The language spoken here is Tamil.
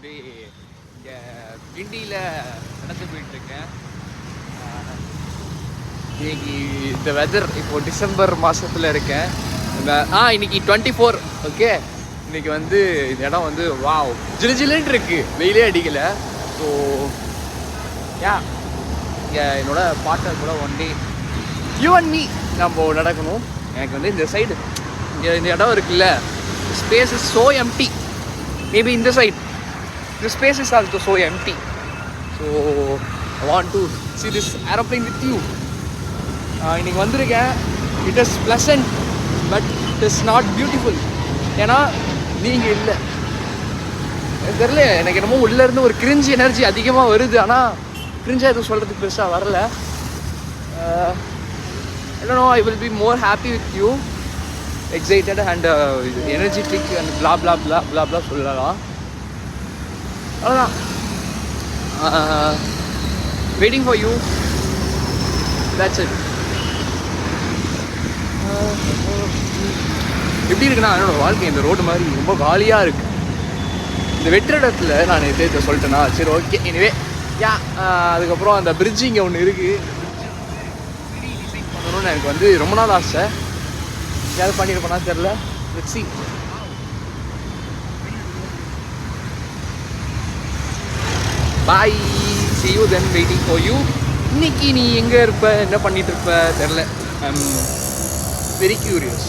வந்து இங்கே கிண்டியில் நடந்து போயிட்டுருக்கேன். இன்னைக்கு இந்த வெதர் இப்போது டிசம்பர் மாதத்தில் இருக்கேன். இன்னைக்கு 24. ஓகே, இன்னைக்கு வந்து இந்த இடம் வந்து வாவ் ஜிலு ஜிலுன்னு இருக்குது, வெயிலே அடிக்கலை. ஸோ இங்கே என்னோட பார்ட்னர் கூட one day you and me நம்ம நடக்கணும். எனக்கு வந்து இந்த சைடு இந்த இடம் இருக்குல்ல, space is so empty. Maybe இந்த side the space is also so empty, so I want to see this aeroplane with you. இன்னைக்கு வந்திருக்கேன். It is pleasant but it is not beautiful. ஏன்னா நீங்கள் இல்லை, எனக்கு தெரியல, எனக்கு என்னமோ உள்ளேருந்து ஒரு கிரிஞ்ச் எனர்ஜி அதிகமாக வருது. ஆனால் கிரிஞ்சாக எதுவும் சொல்கிறதுக்கு பெருசாக வரல. I don't know, I will be more happy with you, excited and energetic and blah blah blah blah blah சொல்லலாம். அவ்வளோதான். Waiting for you, that's it. எப்படி இருக்குன்னா என்னோட வாழ்க்கை இந்த ரோடு மாதிரி ரொம்ப காலியாக இருக்குது. இந்த வெற்றிடத்தில் நான் இதை சொல்லிட்டேன்னா சரி ஓகே. எனிவே அதுக்கப்புறம் அந்த பிரிட்ஜு இங்கே ஒன்று இருக்குது. டிசைன் பண்ணணும்னு எனக்கு வந்து ரொம்ப நாள் ஆசை. யாரும் பண்ணியிருப்பேனா தெரில. Let's see. Bye, see you then, waiting for you. இன்னைக்கு நீ எங்கே இருப்ப, என்ன பண்ணிட்டு இருப்ப தெரில. I'm very curious.